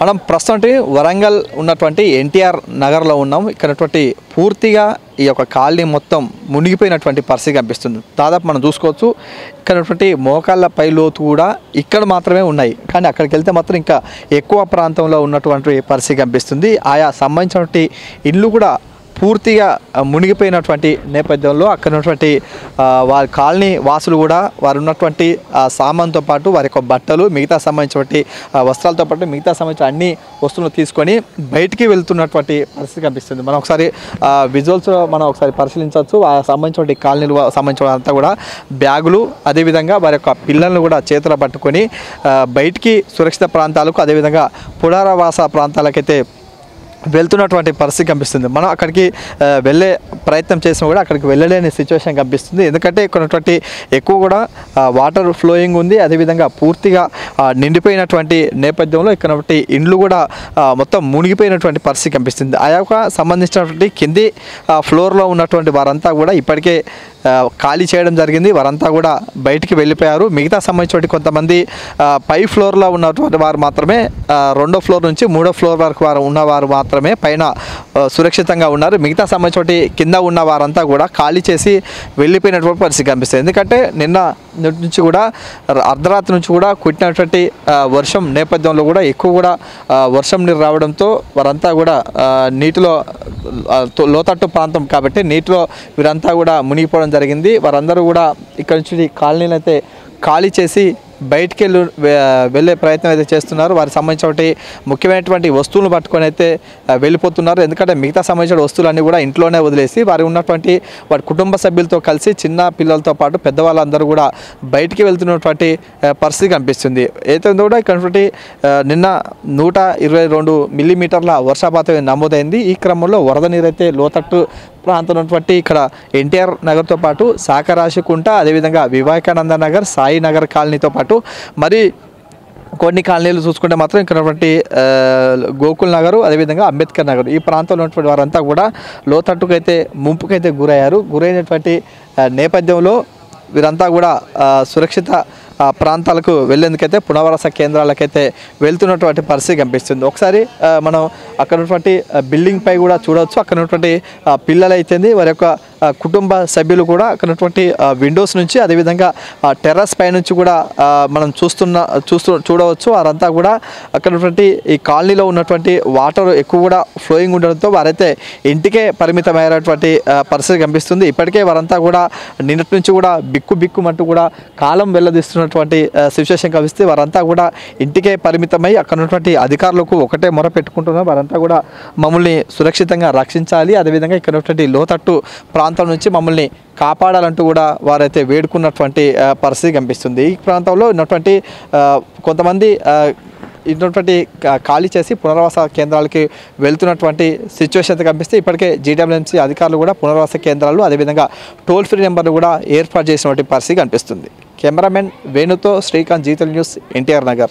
మనం ప్రస్తుతం వరంగల్ ఉన్నటువంటి ఎన్టీఆర్ నగర్లో ఉన్నాం. ఇక్కడటువంటి పూర్తిగా ఈ యొక్క కాలనీ మొత్తం మునిగిపోయినటువంటి పరిస్థితి కనిపిస్తుంది. దాదాపు మనం చూసుకోవచ్చు ఇక్కడటువంటి మోకాళ్ళ పై లోతు కూడా ఇక్కడ మాత్రమే ఉన్నాయి. కానీ అక్కడికి వెళ్తే మాత్రం ఇంకా ఎక్కువ ప్రాంతంలో ఉన్నటువంటి పరిస్థితి కనిపిస్తుంది. ఆయా సంబంధించినటువంటి ఇల్లు కూడా పూర్తిగా మునిగిపోయినటువంటి నేపథ్యంలో అక్కడ ఉన్నటువంటి వారి కాలనీ వాసులు కూడా వారు ఉన్నటువంటి సామాన్తో పాటు వారి యొక్క బట్టలు మిగతా సంబంధించినటువంటి వస్త్రాలతో పాటు మిగతా సంబంధించిన అన్ని వస్తువులు తీసుకొని బయటికి వెళ్తున్నటువంటి పరిస్థితి కనిపిస్తుంది. మనం ఒకసారి విజువల్స్ మనం ఒకసారి పరిశీలించవచ్చు. ఆ సంబంధించినటువంటి కాలనీలు సంబంధించిన అంతా కూడా బ్యాగులు అదేవిధంగా వారి యొక్క పిల్లలను కూడా చేతులు పట్టుకొని బయటికి సురక్షిత ప్రాంతాలకు అదేవిధంగా పునరావాస ప్రాంతాలకైతే వెళ్తున్నటువంటి పరిస్థితి కనిపిస్తుంది. మనం అక్కడికి వెళ్ళే ప్రయత్నం చేసినా కూడా అక్కడికి వెళ్ళలేని సిచ్యువేషన్ కనిపిస్తుంది. ఎందుకంటే ఇక్కడ ఉన్నటువంటి ఎక్కువ కూడా వాటర్ ఫ్లోయింగ్ ఉంది. అదేవిధంగా పూర్తిగా నిండిపోయినటువంటి నేపథ్యంలో ఇక్కడ ఇండ్లు కూడా మొత్తం మునిగిపోయినటువంటి పరిస్థితి కనిపిస్తుంది. ఆ యొక్క సంబంధించినటువంటి కింది ఫ్లోర్లో ఉన్నటువంటి వారంతా కూడా ఇప్పటికే ఖాళీ చేయడం జరిగింది. వారంతా కూడా బయటికి వెళ్ళిపోయారు. మిగతా సంబంధించిన కొంతమంది పై ఫ్లోర్లో ఉన్నటువంటి వారు మాత్రమే రెండో ఫ్లోర్ నుంచి మూడో ఫ్లోర్ వరకు వారు ఉన్నవారు మాత్రమే పైన సురక్షితంగా ఉన్నారు. మిగతా సంబంధించిన కింద ఉన్న వారంతా కూడా ఖాళీ చేసి వెళ్ళిపోయినటువంటి పరిస్థితి కనిపిస్తుంది. ఎందుకంటే నిన్న నుంచి కూడా అర్ధరాత్రి నుంచి కూడా కుట్టినటువంటి వర్షం నేపథ్యంలో కూడా ఎక్కువ కూడా వర్షం నీరు రావడంతో వారంతా కూడా నీటిలో లోతట్టు ప్రాంతం కాబట్టి నీటిలో వీరంతా కూడా మునిగిపోవడం జరిగింది. వారందరూ కూడా ఇక్కడ నుంచి కాలనీలు అయితే ఖాళీ చేసి బయటికి వెళ్ళే ప్రయత్నం అయితే చేస్తున్నారు. వారికి సంబంధించిన ముఖ్యమైనటువంటి వస్తువులను పట్టుకొని అయితే వెళ్ళిపోతున్నారు. ఎందుకంటే మిగతా సంబంధించిన వస్తువులన్నీ కూడా ఇంట్లోనే వదిలేసి వారు ఉన్నటువంటి వారి కుటుంబ సభ్యులతో కలిసి చిన్న పిల్లలతో పాటు పెద్దవాళ్ళందరూ కూడా బయటికి వెళ్తున్నటువంటి పరిస్థితి కనిపిస్తుంది. అయితే కూడా ఇక్కడ నిన్న 122 మిల్లీమీటర్ల వర్షపాతం నమోదైంది. ఈ క్రమంలో వరద నీరైతే లోతట్టు ప్రాంతం ఉన్నటువంటి ఇక్కడ ఎన్టీఆర్ నగర్తో పాటు సాకరాశికుంట అదేవిధంగా వివేకానంద నగర్ సాయి నగర్ కాలనీతో పాటు మరి కొన్ని కాలనీలు చూసుకుంటే మాత్రం ఇక్కడ ఉన్నటువంటి గోకుల్ నగర్ అదేవిధంగా అంబేద్కర్ నగర్ ఈ ప్రాంతంలో ఉన్నటువంటి వారంతా కూడా లోతట్టుకైతే ముంపుకైతే గురైనటువంటి నేపథ్యంలో వీరంతా కూడా సురక్షిత ప్రాంతాలకు వెళ్ళేందుకైతే పునరావాస కేంద్రాలకైతే వెళ్తున్నటువంటి పరిస్థితి కనిపిస్తుంది. ఒకసారి మనం అక్కడ ఉన్నటువంటి బిల్డింగ్ పై కూడా చూడవచ్చు. అక్కడ ఉన్నటువంటి పిల్లలైతే వారి యొక్క కుటుంబ సభ్యులు కూడా అక్కడ ఉన్నటువంటి విండోస్ నుంచి అదేవిధంగా టెర్రస్ పై నుంచి కూడా మనం చూడవచ్చు. వారంతా కూడా అక్కడ ఉన్నటువంటి ఈ కాలనీలో ఉన్నటువంటి వాటర్ ఎక్కువ కూడా ఫ్లోయింగ్ ఉండడంతో వారైతే ఇంటికే పరిమితమైనటువంటి పరిస్థితి కనిపిస్తుంది. ఇప్పటికే వారంతా కూడా నిన్నటి నుంచి కూడా బిక్కుమంటూ కూడా కాలం వెళ్ళదీస్తున్నటువంటి సిచ్యువేషన్ కనిపిస్తే వారంతా కూడా ఇంటికే పరిమితమై అక్కడ ఉన్నటువంటి అధికారులకు ఒకటే మొర పెట్టుకుంటున్నారు. వారంతా కూడా మమ్మల్ని సురక్షితంగా రక్షించాలి, అదేవిధంగా ఇక్కడ ఉన్నటువంటి లోతట్టు ప్రాంతం నుంచి మమ్మల్ని కాపాడాలంటూ కూడా వారైతే వేడుకున్నటువంటి పరిస్థితి కనిపిస్తుంది. ఈ ప్రాంతంలో ఉన్నటువంటి కొంతమంది ఇటువంటి ఖాళీ చేసి పునరావాస కేంద్రాలకి వెళ్తున్నటువంటి సిచ్యువేషన్ అయితే కనిపిస్తే ఇప్పటికే జీడబ్ల్యూఎంసీ అధికారులు కూడా పునరావాస కేంద్రాలు అదేవిధంగా టోల్ ఫ్రీ నెంబర్లు కూడా ఏర్పాటు చేసినటువంటి పరిస్థితి కనిపిస్తుంది. కెమెరామెన్ వేణుతో శ్రీకాంత్, జీతల్ న్యూస్, ఎన్టీఆర్ నగర్.